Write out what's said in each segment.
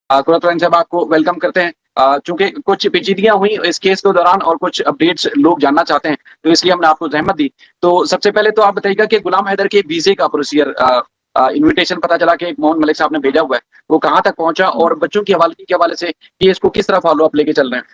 कुरतुरैन साहब आपको वेलकम करते हैं। चूँकि कुछ पेचीदगियाँ हुई इस केस के दौरान और कुछ अपडेट्स लोग जानना चाहते हैं, तो इसलिए हमने आपको ज़हमत दी। तो सबसे पहले तो आप बताइएगा कि गुलाम हैदर के वीज़े का प्रोसीजर इन्विटेशन पता चला कि मोहन मलिक साहब ने भेजा हुआ है, वो कहाँ तक पहुँचा और बच्चों की हवालगी के हवाले से केस को किस तरह फ़ॉलो-अप लेके चल रहे हैं?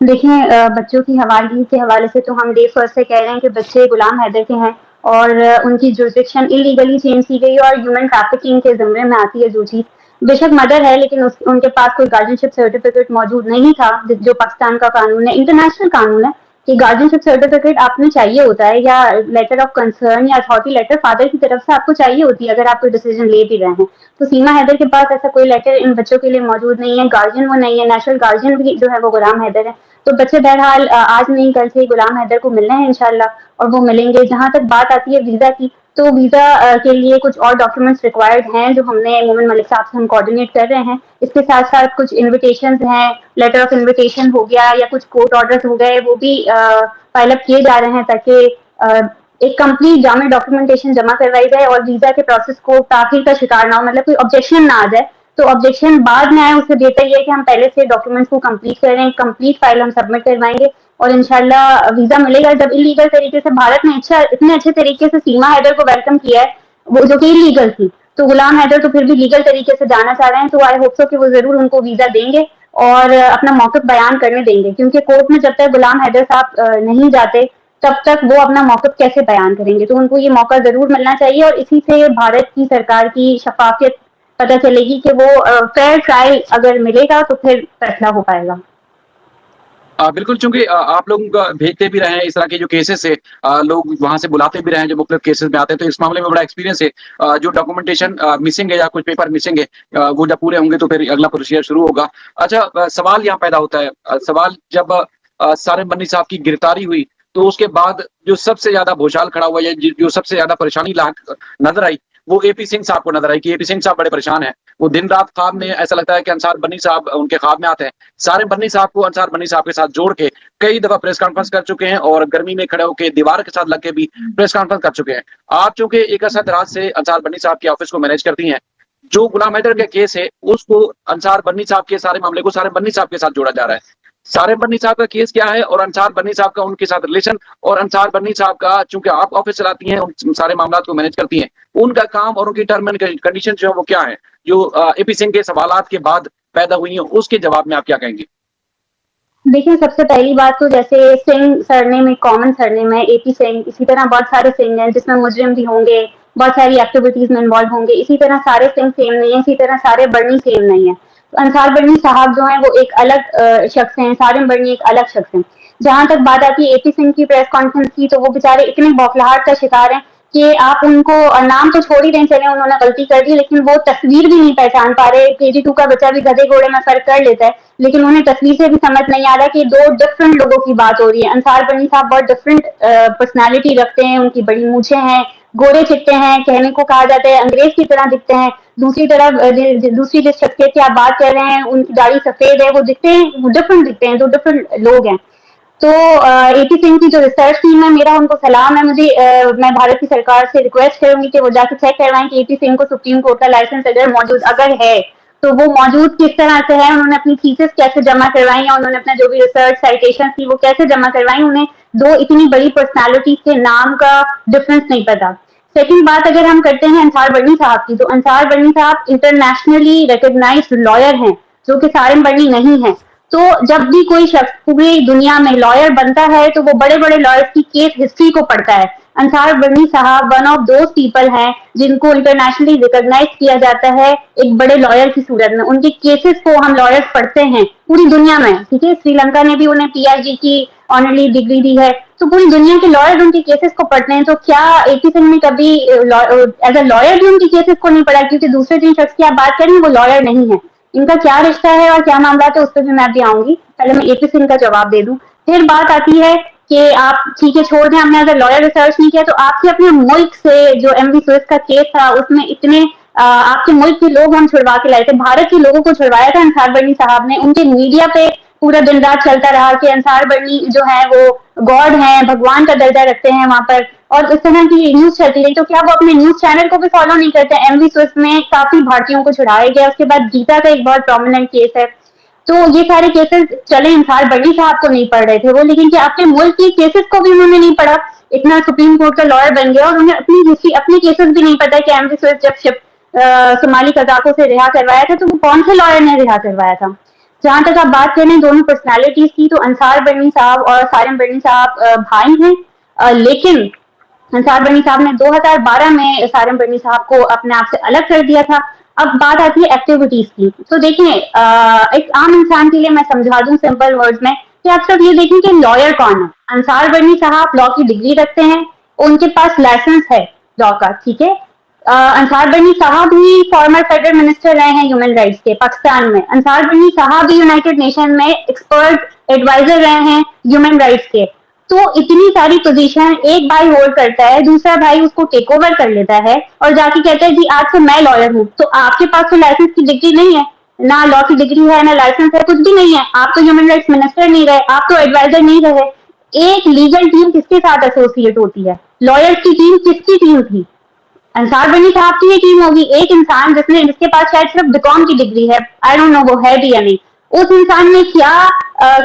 देखिए बच्चों की हवालगी के हवाले से तो हम डे फर्स्ट से कह रहे हैं कि बच्चे गुलाम हैदर के हैं और उनकी जुरिस्डिक्शन इलीगली चेंज की गई और ह्यूमन ट्रैफिकिंग के ज़िम्मे में आती है जो चीज़। बेशक मदर है लेकिन उनके पास कोई गार्जियनशिप सर्टिफिकेट मौजूद नहीं था, जो पाकिस्तान का कानून है, इंटरनेशनल कानून है कि गार्जियनशिप सर्टिफिकेट आपने चाहिए होता है या लेटर ऑफ कंसर्न या अथॉरिटी लेटर फादर की तरफ से आपको चाहिए होती है अगर आप कोई डिसीजन ले भी रहे हैं। तो सीमा हैदर के पास ऐसा कोई लेटर इन बच्चों के लिए मौजूद नहीं है, गार्जियन वो नहीं है, नेशनल गार्जियन भी जो है वो गुलाम हैदर है। तो बच्चे बहरहाल आज नहीं कल से गुलाम हैदर को मिलने हैं इंशाल्लाह और वो मिलेंगे। जहां तक बात आती है वीजा की, तो वीजा के लिए कुछ और डॉक्यूमेंट्स रिक्वायर्ड हैं जो हमने मोमिन मलिक साहब से हम कोऑर्डिनेट कर रहे हैं। इसके साथ साथ कुछ इन्विटेशन हैं, लेटर ऑफ इन्विटेशन हो गया या कुछ कोर्ट ऑर्डर्स हो गए, वो भी फाइल अप किए जा रहे हैं ताकि एक कंप्लीट जामिल डॉक्यूमेंटेशन जमा करवाई जाए और वीजा के प्रोसेस को ताखिर का शिकार ना हो, मतलब कोई ऑब्जेक्शन ना आ जाए। तो ऑब्जेक्शन बाद में आए उससे बेहतर ये है कि हम पहले से डॉक्यूमेंट्स को कंप्लीट करें, कंप्लीट फाइल हम सबमिट करवाएंगे और इंशाल्लाह वीजा मिलेगा। जब इलीगल तरीके से भारत ने इतने अच्छे तरीके से सीमा हैदर को वेलकम किया है, वो जो कि इलीगल थी, तो गुलाम हैदर तो फिर भी लीगल तरीके से जाना चाह रहे हैं, तो आई होप सो कि वो जरूर उनको वीजा देंगे और अपना मौक़िफ़ बयान करने देंगे, क्योंकि कोर्ट में जब तक गुलाम हैदर साहब नहीं जाते तब तक वो अपना मौक़िफ़ कैसे बयान करेंगे। तो उनको ये मौका जरूर मिलना चाहिए और इसी से भारत की सरकार की शफाफियत पता चलेगी कि वो फेयर ट्रायल अगर मिलेगा तो फिर फैसला हो पाएगा। बिल्कुल, चूँकि आप लोग भेजते भी रहे हैं इस तरह के जो केसेस है, लोग वहाँ से बुलाते भी रहे हैं जो मुख्तलिफ केसेस में आते हैं, तो इस मामले में बड़ा एक्सपीरियंस है। जो डॉक्यूमेंटेशन मिसिंग है या कुछ पेपर मिसिंग है, वो जब पूरे होंगे तो फिर अगला प्रोसीजर शुरू होगा। अच्छा, सवाल यहाँ पैदा होता है, सवाल जब सारिम बन्नी साहब की गिरफ्तारी हुई, तो उसके बाद जो सबसे ज़्यादा भूचाल खड़ा हुआ या जो सबसे ज़्यादा परेशानी नज़र आई, वो एपी सिंह साहब को नज़र आई कि एपी सिंह साहब बड़े परेशान हैं। वो दिन-रात ख्वाब में ऐसा लगता है कि अंसार बन्नी साहब उनके ख्वाब में आते हैं। सारिम बन्नी साहब को अंसार बन्नी साहब के साथ जोड़ के कई दफ़ा प्रेस कॉन्फ्रेंस कर चुके हैं और गर्मी में खड़े होकर दीवार के साथ लग के भी प्रेस कॉन्फ्रेंस कर चुके हैं। आप चूँकि एक असद रात से अंसार बन्नी साहब के ऑफिस को मैनेज करती हैं, जो गुलाम हैदर का केस है, उसको अंसार बन्नी साहब के सारे मामले को सारिम बन्नी साहब के साथ जोड़ा जा रहा है। सारिम बन्नी साहब का केस क्या है और अंसार बन्नी साहब का उनके साथ रिलेशन, और अंसार बन्नी साहब का, चूंकि आप ऑफिस चलाती हैं, उन सारे मामला को मैनेज करती हैं, उनका काम और उनकी टर्म एंड कंडीशन जो है वो क्या है, जो एपी सिंह के सवालात के बाद पैदा हुई है, उसके जवाब में आप क्या कहेंगे? देखिए सबसे पहली बात तो जैसे सिंह सरनेम एक कॉमन सरनेम है, एपी सिंह, इसी तरह बहुत सारे सिंह हैं जिसमें मुजरिम भी होंगे, बहुत सारी एक्टिविटीज में इन्वॉल्व होंगे, इसी तरह सारे सिंह सेम नहीं है, इसी तरह सारे बर्नी सेम नहीं है। तो अंसार बर्नी साहब जो हैं वो एक अलग शख्स हैं, सारिम बर्नी एक अलग शख्स हैं। जहां तक बात आती है एपी सिंह की प्रेस कॉन्फ्रेंस की, तो वो बेचारे इतने बौखलाहट का शिकार हैं कि आप उनको नाम तो छोड़ ही दें, चले उन्होंने गलती कर दी, लेकिन वो तस्वीर भी नहीं पहचान पा रहे। KG2 का बच्चा भी गधे घोड़े में फर्क कर लेता है, लेकिन उन्हें तस्वीर से भी समझ नहीं आ रहा कि दो डिफरेंट लोगों की बात हो रही है। अंसार बनी साहब बहुत डिफरेंट पर्सनालिटी रखते हैं, उनकी बड़ी मूछें हैं, गोरे चिट्टे हैं, कहने को कहा जाता है अंग्रेज की तरह दिखते हैं। दूसरी तरफ दूसरी जिस शख्सियत की आप बात कर रहे हैं, उनकी दाढ़ी सफेद है, वो दिखते हैं, वो डिफरेंट दिखते हैं, दो डिफरेंट लोग हैं। तो एपी सिंह की जो रिसर्च टीम है, मेरा उनको सलाम है। मैं भारत की सरकार से रिक्वेस्ट करूंगी कि वो जाके चेक करवाएं कि एपी सिंह को सुप्रीम कोर्ट का लाइसेंस अगर मौजूद अगर है तो वो मौजूद किस तरह से है, उन्होंने अपनी थीसिस कैसे जमा करवाई या उन्होंने अपना जो भी रिसर्च साइटेशन थी वो कैसे जमा करवाई। उन्हें दो इतनी बड़ी पर्सनालिटी के नाम का डिफरेंस नहीं पता। सेकंड बात अगर हम करते हैं अंसार बर्नी साहब की, तो अंसार बर्नी साहब इंटरनेशनली रिकॉग्नाइज्ड लॉयर हैं, जो कि सारिम बर्नी नहीं है। तो जब भी कोई शख्स पूरी दुनिया में लॉयर बनता है तो वो बड़े बड़े लॉयर्स की केस हिस्ट्री को पढ़ता है। अंसार बर्नी साहब वन ऑफ दोज पीपल हैं जिनको इंटरनेशनली रिकॉग्नाइज किया जाता है एक बड़े लॉयर की सूरत में। उनके केसेस को हम लॉयर्स पढ़ते हैं पूरी दुनिया में, ठीक है। श्रीलंका ने भी उन्हें PIG की ऑनररी डिग्री दी है, तो पूरी दुनिया के लॉयर उनके केसेस को पढ़ते हैं। तो क्या एपी सिंह ने कभी एज अ लॉयर भी उनके केसेस को नहीं पढ़ा? क्योंकि दूसरे जिन शख्स की आप बात करें वो लॉयर नहीं है। इनका क्या रिश्ता है और क्या मामला है, उस पर भी मैं भी आऊंगी। पहले मैं एपी सिंह का जवाब दे दूं। फिर बात आती है कि आप ठीक है छोड़ दें, हमने अगर लॉयर रिसर्च नहीं किया, तो आपके अपने मुल्क से जो MV स्विस का केस था उसमें इतने आपके मुल्क के लोग हम छुड़वा के लाए थे, भारत के लोगों को छुड़वाया था अंसार बर्नी साहब ने। उनके मीडिया पे पूरा दिन रात चलता रहा कि अंसार बर्नी जो है वो गॉड है, भगवान का दर्जा रखते हैं वहां पर, اور اس طرح کی نیوز چلتی رہی, تو کیا وہ اپنے نیوز چینل کو بھی فالو نہیں کرتے؟ ایم وی سوئفٹ میں کافی بھارتیوں کو چھڑایا گیا, اس کے بعد گیتا کا ایک بہت پرومیننٹ کیس ہے. تو یہ سارے کیسز چلے, انصار بڑی صاحب کو نہیں پڑھ رہے تھے وہ, لیکن کیا اپنے ملک کی کیسز کو بھی انہوں نے نہیں پڑھا؟ اتنا سپریم کورٹ کا لائر بن گیا اور انہیں اپنی ہسٹری, اپنے کیسز بھی نہیں پتا کہ ایم وی سوئفٹ جب صومالی قزاقوں سے رہا کروایا تھا تو وہ کون سے لائر نے رہا کروایا تھا. جہاں تک آپ بات کریں دونوں پرسنالٹیز کی, تو انصار برنی صاحب اور سارم برنی صاحب بھائی ہیں, لیکن انصار برنی صاحب نے 2012 میں سارم برنی صاحب کو اپنے آپ سے الگ کر دیا تھا. اب بات آتی ہے ایکٹیویٹیز کی, تو دیکھیں ایک عام انسان کے لیے میں سمجھا دوں سمپل ورڈز میں کہ آپ سب یہ دیکھیں کہ لائر کون ہے. انصار برنی صاحب لا کی ڈگری رکھتے ہیں, ان کے پاس لائسنس ہے لا کا, ٹھیک ہے. انصار برنی صاحب ہی فارمر فیڈرل منسٹر رہے ہیں ہیومن رائٹس کے پاکستان میں. انصار برنی صاحب بھی یونائٹڈ نیشن میں ایکسپرٹ ایڈوائزر رہے ہیں ہیومن رائٹس کے. تو اتنی ساری پوزیشن ایک بھائی ہولڈ کرتا ہے, دوسرا بھائی اس کو ٹیک اوور کر لیتا ہے اور جا کے کہتا ہے جی آج سے میں لائر ہوں. تو آپ کے پاس تو لائسنس کی ڈگری نہیں ہے, نہ لا کی ڈگری ہے, نہ لائسنس ہے, کچھ بھی نہیں ہے. آپ تو ہیومن رائٹس منسٹر نہیں رہے, آپ تو ایڈوائزر نہیں رہے. ایک لیگل ٹیم کس کے ساتھ ایسوسیٹ ہوتی ہے؟ لائرس کی ٹیم کس کی ٹیم تھی؟ انصار برنی صاحب کی یہ ٹیم ہوگی. ایک انسان جس کے پاس شاید صرف بیکام کی ڈگری ہے, آئی ڈونٹ نو وہ ہے بھی یا نہیں, اس انسان نے کیا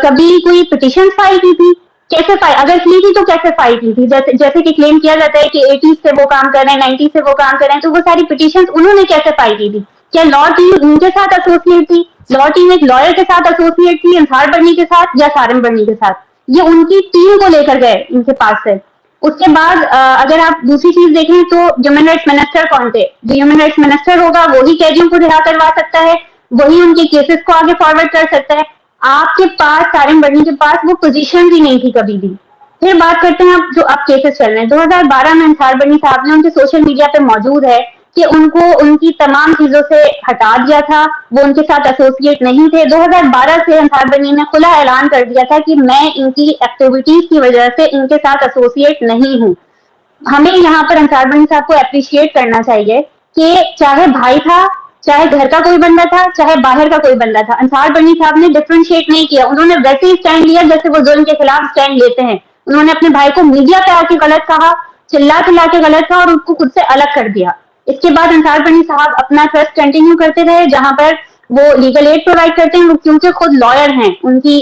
کبھی کوئی پٹیشن فائل کی تھی؟ کیسے فائل, اگر کی تھی تو کیسے فائل کی تھی؟ جیسے کہ کلیم کیا جاتا ہے کہ 80s سے وہ کام کر رہے ہیں, 90s سے وہ کام کر رہے ہیں, تو وہ ساری پٹیشن انہوں نے کیسے فائل کی تھی؟ کیا لا ٹیم ان کے ساتھ ایسوسیٹ تھی؟ لا ٹیم ایک لائر کے ساتھ ایسوسیٹ تھی انصار برنی کے ساتھ یا سارم برنی کے ساتھ؟ یہ ان کی ٹیم کو لے کر گئے ان کے پاس سے. اس کے بعد اگر آپ دوسری چیز دیکھیں تو ہیومن رائٹس منسٹر کون تھے؟ جو ہیومن رائٹس منسٹر ہوگا وہی قیدیوں کو رہا کروا سکتا ہے, وہی ان کے کیسز کو آگے فارورڈ کر سکتا ہے. آپ کے پاس سارم برنی کے پاس وہ پوزیشن ہی نہیں تھی کبھی بھی. پھر بات کرتے ہیں آپ جو اب کیسز چل رہے ہیں. 2012 میں انصار برنی صاحب نے, ان کے سوشل میڈیا پہ موجود ہے کہ ان کو ان کی تمام چیزوں سے ہٹا دیا تھا, وہ ان کے ساتھ ایسوسیٹ نہیں تھے. 2012 سے انصار برنی نے کھلا اعلان کر دیا تھا کہ میں ان کی ایکٹیویٹیز کی وجہ سے ان کے ساتھ ایسوسیٹ نہیں ہوں. ہمیں یہاں پر انصار برنی صاحب کو اپریشیٹ کرنا چاہیے کہ چاہے بھائی تھا, چاہے گھر کا کوئی بندہ تھا, چاہے باہر کا کوئی بندہ تھا, انصار برنی صاحب نے ڈفرینشیٹ نہیں کیا. انہوں نے ویسے ہی اسٹینڈ لیا جیسے وہ ظلم کے خلاف اسٹینڈ لیتے ہیں. انہوں نے اپنے بھائی کو میڈیا پہ آ کے غلط کہا, چلا کے غلط کہا اور ان کو خود سے الگ کر دیا. اس کے بعد انصار برنی صاحب اپنا ٹرسٹ کنٹینیو کرتے رہے جہاں پر وہ لیگل ایڈ پرووائڈ کرتے ہیں, کیونکہ خود لائر ہیں, ان کی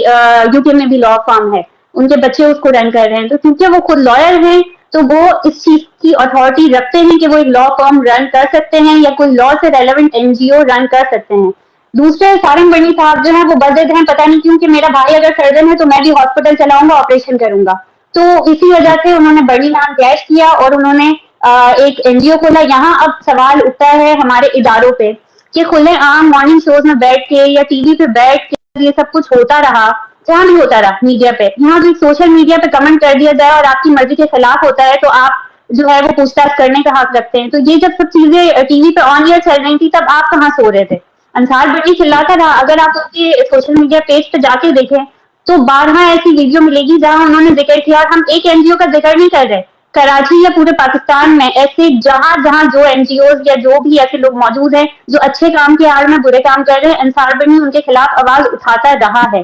یو کے میں بھی لا فارم ہے, ان کے بچے اس کو رن کر رہے ہیں. تو کیونکہ وہ خود لائر ہیں تو وہ اس چیز کی اتھارٹی رکھتے ہیں کہ وہ ایک لا فارم رن کر سکتے ہیں یا کوئی لا سے ریلیونٹ این جی او رن کر سکتے ہیں. دوسرے سارم برنی صاحب جو ہیں وہ بدد ہیں, پتہ نہیں کیوں کہ میرا بھائی اگر سرجن ہے تو میں بھی ہاسپٹل چلاؤں گا, آپریشن کروں گا. تو اسی وجہ سے انہوں نے برنی نام کیش کیا اور انہوں نے ایک این جی او کھولا. یہاں اب سوال اٹھتا ہے ہمارے اداروں پہ کہ کھلے عام مارننگ شوز میں بیٹھ کے یا ٹی وی پہ بیٹھ کے یہ سب کچھ ہوتا رہا, جہاں بھی ہوتا رہا میڈیا پہ, یہاں بھی سوشل میڈیا پہ کمنٹ کر دیا جائے اور آپ کی مرضی کے خلاف ہوتا ہے تو آپ جو ہے وہ پوچھ تاچھ کرنے کا حق رکھتے ہیں. تو یہ جب سب چیزیں ٹی وی پہ آن ایئر چل رہی تھی تب آپ کہاں سو رہے تھے؟ انصار برنی چلاتا رہا. اگر آپ اس کے سوشل میڈیا پیج پہ جا کے دیکھیں تو 12 ایسی ویڈیو ملے گی جہاں انہوں نے ذکر کیا, اور ہم ایک این جی او کا ذکر نہیں کر رہے, کراچی یا پورے پاکستان میں ایسے جہاں جہاں جو این جی اوز یا جو بھی ایسے لوگ موجود ہیں جو اچھے کام کے آڑ میں برے کام کر رہے ہیں, انصار برنی ان کے خلاف آواز اٹھاتا رہا ہے.